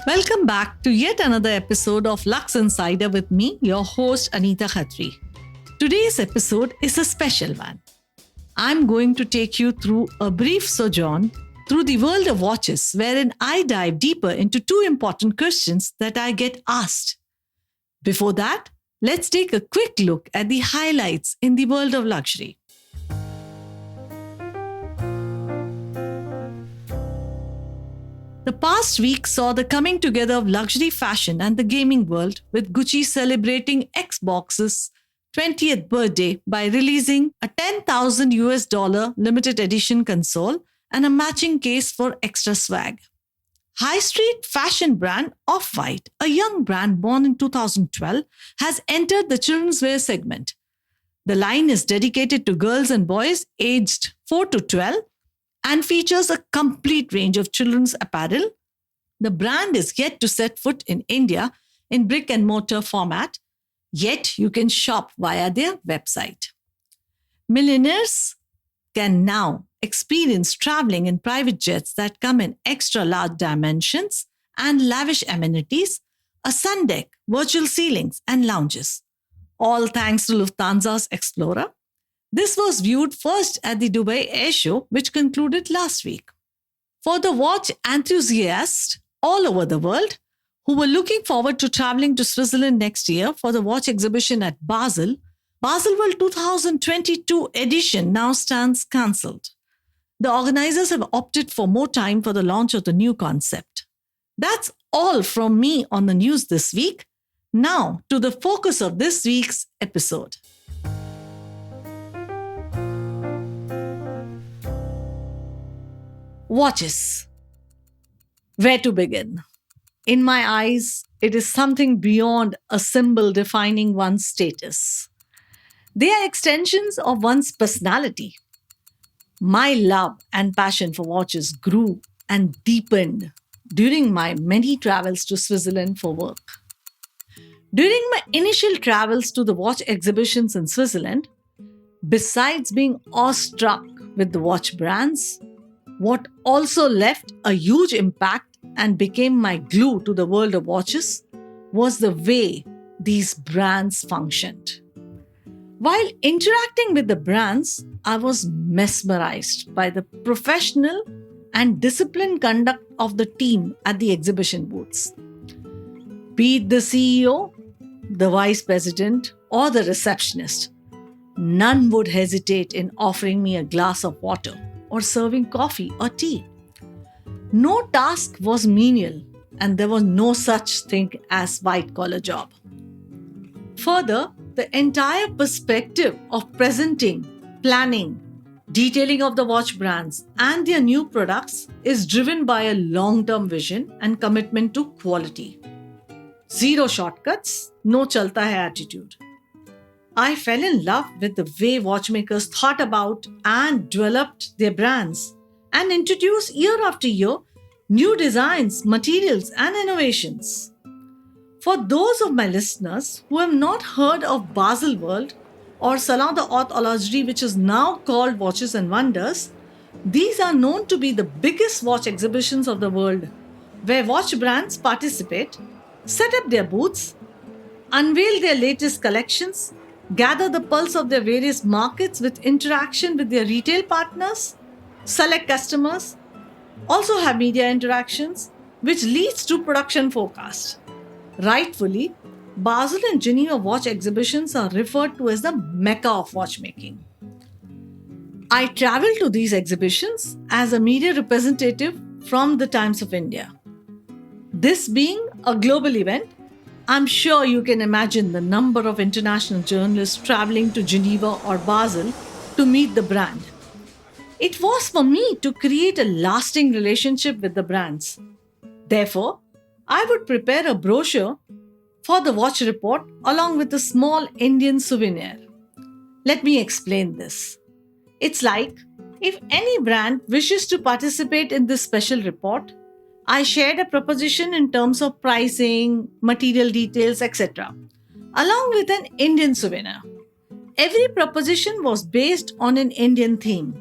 Welcome back to yet another episode of Luxe Insider with me, your host Anita Khatri. Today's episode is a special one. I'm going to take you through a brief sojourn through the world of watches, wherein I dive deeper into two important questions that I get asked. Before that, let's take a quick look at the highlights in the world of luxury. The past week saw the coming together of luxury fashion and the gaming world, with Gucci celebrating Xbox's 20th birthday by releasing a $10,000 limited edition console and a matching case for extra swag. High street fashion brand Off-White, a young brand born in 2012, has entered the children's wear segment. The line is dedicated to girls and boys aged 4 to 12 and features a complete range of children's apparel. The brand is yet to set foot in India in brick and mortar format, yet you can shop via their website. Millionaires can now experience traveling in private jets that come in extra large dimensions and lavish amenities, a sun deck, virtual ceilings, and lounges, all thanks to Lufthansa's Explorer. This was viewed first at the Dubai Air Show, which concluded last week. For the watch enthusiasts all over the world who were looking forward to traveling to Switzerland next year for the watch exhibition at Basel, Basel World 2022 edition now stands cancelled. The organizers have opted for more time for the launch of the new concept. That's all from me on the news this week. Now to the focus of this week's episode. Watches. Where to begin? In my eyes, it is something beyond a symbol defining one's status. They are extensions of one's personality. My love and passion for watches grew and deepened during my many travels to Switzerland for work. During my initial travels to the watch exhibitions in Switzerland, besides being awestruck with the watch brands, what also left a huge impact and became my glue to the world of watches was the way these brands functioned. While interacting with the brands, I was mesmerized by the professional and disciplined conduct of the team at the exhibition booths. Be it the CEO, the vice president, or the receptionist, none would hesitate in offering me a glass of water or serving coffee or tea. No task was menial, and there was no such thing as white-collar job. Further, the entire perspective of presenting, planning, detailing of the watch brands and their new products is driven by a long-term vision and commitment to quality. Zero shortcuts, no chalta hai attitude. I fell in love with the way watchmakers thought about and developed their brands and introduced year after year new designs, materials, and innovations. For those of my listeners who have not heard of Basel World or Salon de Haute Horlogerie, which is now called Watches and Wonders, these are known to be the biggest watch exhibitions of the world, where watch brands participate, set up their booths, unveil their latest collections, gather the pulse of their various markets with interaction with their retail partners, select customers, also have media interactions, which leads to production forecast. Rightfully, Basel and Geneva watch exhibitions are referred to as the Mecca of watchmaking. I traveled to these exhibitions as a media representative from the Times of India. This being a global event, I'm sure you can imagine the number of international journalists traveling to Geneva or Basel to meet the brand. It was for me to create a lasting relationship with the brands. Therefore, I would prepare a brochure for the watch report along with a small Indian souvenir. Let me explain this. It's like if any brand wishes to participate in this special report, I shared a proposition in terms of pricing, material details, etc., along with an Indian souvenir. Every proposition was based on an Indian theme.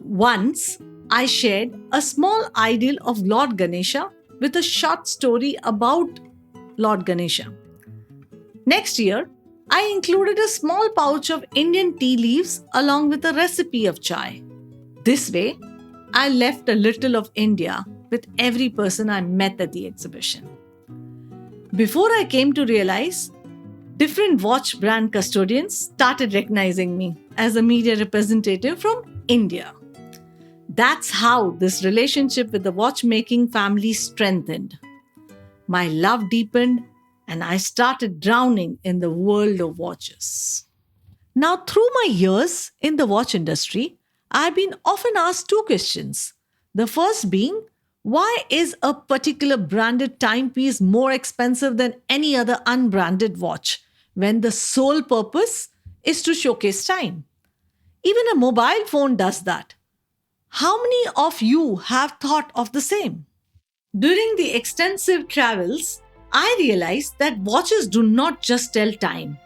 Once, I shared a small idol of Lord Ganesha with a short story about Lord Ganesha. Next year, I included a small pouch of Indian tea leaves along with a recipe of chai. This way, I left a little of India with every person I met at the exhibition. Before I came to realize, different watch brand custodians started recognizing me as a media representative from India. That's how this relationship with the watchmaking family strengthened. My love deepened, and I started drowning in the world of watches. Now, through my years in the watch industry, I've been often asked two questions. The first being, why is a particular branded timepiece more expensive than any other unbranded watch when the sole purpose is to showcase time? Even a mobile phone does that. How many of you have thought of the same? During the extensive travels, I realized that watches do not just tell time.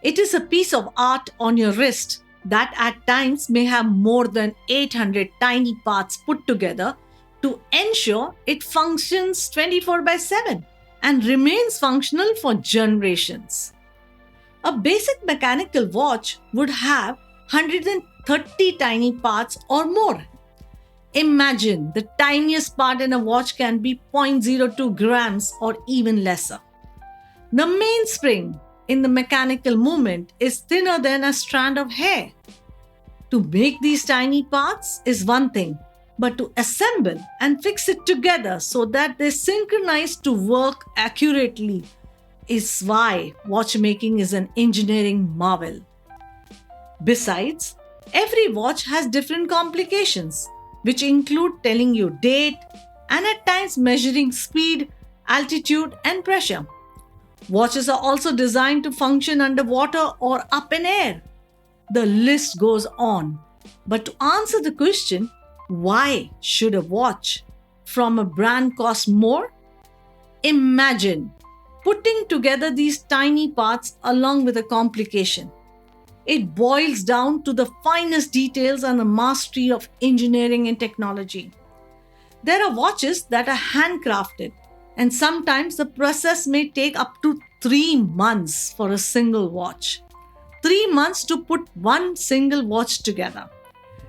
It is a piece of art on your wrist that at times may have more than 800 tiny parts put together to ensure it functions 24 by 7 and remains functional for generations. A basic mechanical watch would have 130 tiny parts or more. Imagine the tiniest part in a watch can be 0.02 grams or even lesser. The mainspring in the mechanical movement is thinner than a strand of hair. To make these tiny parts is one thing, but to assemble and fix it together so that they synchronize to work accurately is why watchmaking is an engineering marvel. Besides, every watch has different complications, which include telling you date and at times measuring speed, altitude, and pressure. Watches are also designed to function underwater or up in air. The list goes on. But to answer the question, why should a watch from a brand cost more? Imagine putting together these tiny parts along with a complication. It boils down to the finest details and the mastery of engineering and technology. There are watches that are handcrafted, and sometimes the process may take up to 3 months for a single watch. 3 months to put one single watch together.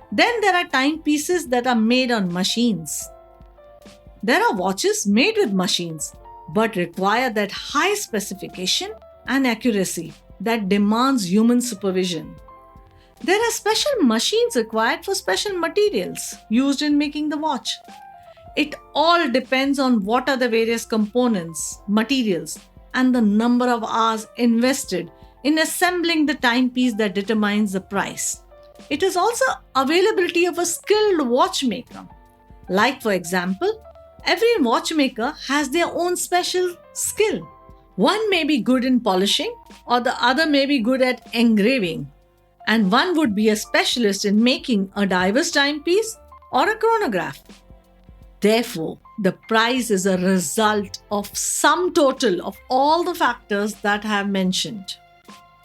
Then there are timepieces that are made on machines. There are watches made with machines, but require that high specification and accuracy that demands human supervision. There are special machines required for special materials used in making the watch. It all depends on what are the various components, materials, and the number of hours invested in assembling the timepiece that determines the price. It is also availability of a skilled watchmaker. Like for example, every watchmaker has their own special skill. One may be good in polishing, or the other may be good at engraving, and one would be a specialist in making a diver's timepiece or a chronograph. Therefore, the price is a result of sum total of all the factors that I have mentioned.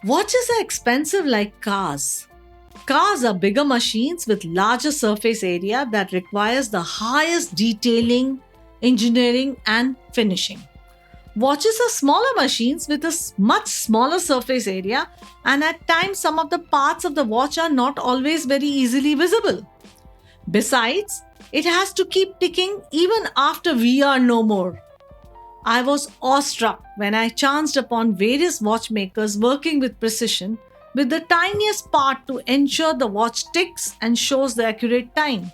Watches are expensive like cars. Cars are bigger machines with larger surface area that requires the highest detailing, engineering, and finishing. Watches are smaller machines with a much smaller surface area, and at times some of the parts of the watch are not always very easily visible. Besides, it has to keep ticking even after we are no more. I was awestruck when I chanced upon various watchmakers working with precision with the tiniest part to ensure the watch ticks and shows the accurate time.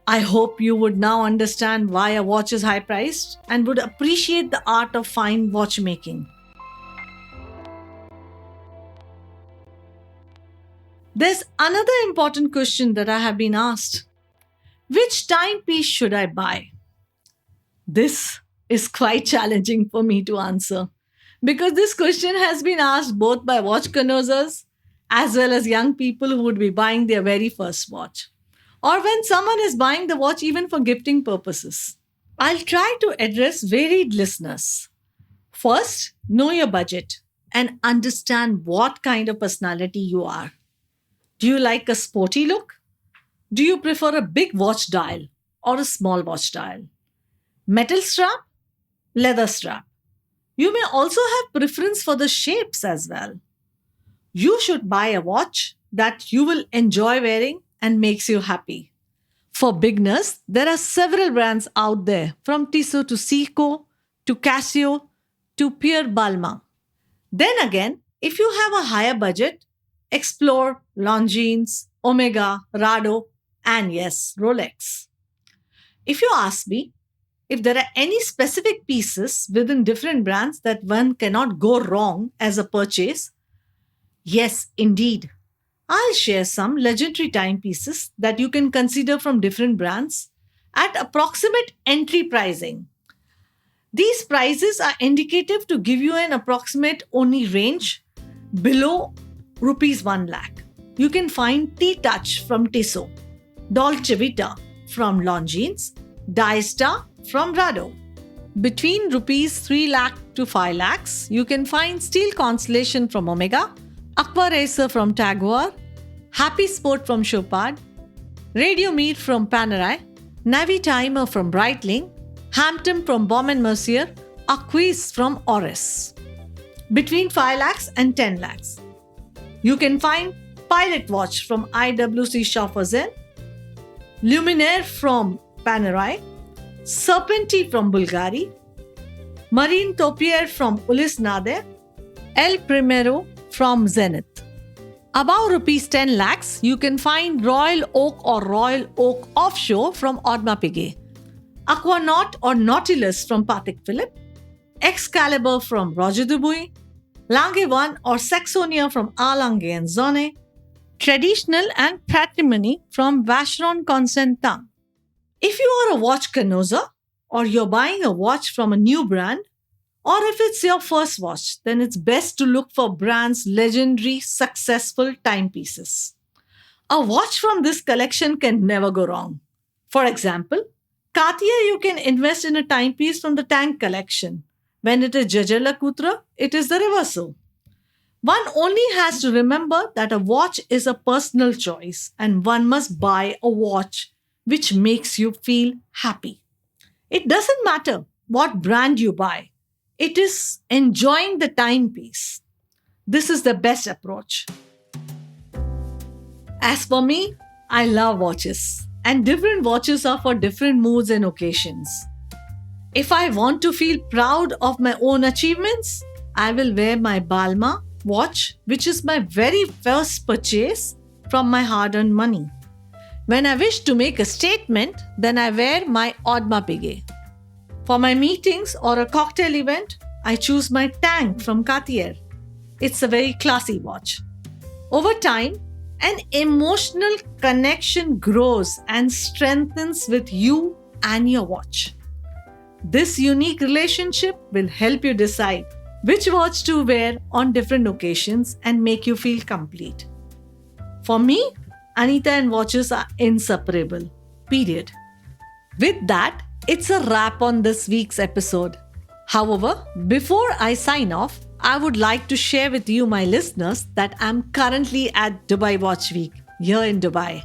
I hope you would now understand why a watch is high priced and would appreciate the art of fine watchmaking. There's another important question that I have been asked. Which timepiece should I buy? This is quite challenging for me to answer because this question has been asked both by watch connoisseurs as well as young people who would be buying their very first watch, or when someone is buying the watch even for gifting purposes. I'll try to address varied listeners. First, know your budget and understand what kind of personality you are. Do you like a sporty look? Do you prefer a big watch dial or a small watch dial? Metal strap, leather strap. You may also have preference for the shapes as well. You should buy a watch that you will enjoy wearing and makes you happy. For beginners, there are several brands out there from Tissot to Seiko to Casio to Pierre Balmain. Then again, if you have a higher budget, explore Longines, Omega, Rado, and yes, Rolex. If you ask me if there are any specific pieces within different brands that one cannot go wrong as a purchase, yes, indeed. I'll share some legendary timepieces that you can consider from different brands at approximate entry pricing. These prices are indicative to give you an approximate only range below rupees 1 lakh. You can find T-Touch from Tissot, Dolce Vita from Longines, Diestar from Rado. Between rupees 3 lakh to 5 lakhs, you can find Steel Constellation from Omega, Aqua Racer from Tagore, Happy Sport from Chopard, Radio Meet from Panerai, Navi Timer from Breitling, Hampton from Baume & Mercier, Aquis from Oris. Between 5 lakhs and 10 lakhs, you can find Pilot Watch from IWC Schauffer, Luminaire from Panerai, Serpenti from Bulgari, Marine Topier from Ulysse Nade, El Primero from Zenith. Above rupees 10 lakhs, you can find Royal Oak or Royal Oak Offshore from Audemars Piguet, Aquanaut or Nautilus from Patek Philippe, Excalibur from Roger Dubuis, Lange 1 or Saxonia from A. Lange and Zonne, Traditional and Patrimony from Vacheron Constantin. If you are a watch connoisseur or you're buying a watch from a new brand, or if it's your first watch, then it's best to look for brands' legendary, successful timepieces. A watch from this collection can never go wrong. For example, Cartier, you can invest in a timepiece from the Tank collection. When it is Jaeger-LeCoultre, it is the Reverso. One only has to remember that a watch is a personal choice and one must buy a watch which makes you feel happy. It doesn't matter what brand you buy. It is enjoying the timepiece. This is the best approach. As for me, I love watches, and different watches are for different moods and occasions. If I want to feel proud of my own achievements, I will wear my Balmain watch, which is my very first purchase from my hard-earned money. When I wish to make a statement, then I wear my Audemars Piguet. For my meetings or a cocktail event, I choose my Tank from Cartier. It's a very classy watch. Over time, an emotional connection grows and strengthens with you and your watch. This unique relationship will help you decide which watch to wear on different occasions and make you feel complete. For me, Anita and watches are inseparable. Period. With that, it's a wrap on this week's episode. However, before I sign off, I would like to share with you, my listeners, that I'm currently at Dubai Watch Week here in Dubai.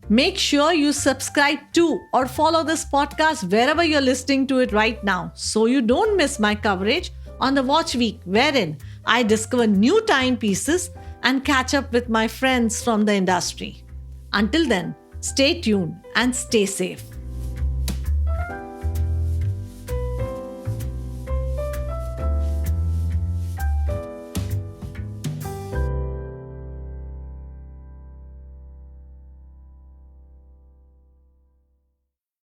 Make sure you subscribe to or follow this podcast wherever you're listening to it right now so you don't miss my coverage on the Watch Week, wherein I discover new timepieces and catch up with my friends from the industry. Until then, stay tuned and stay safe.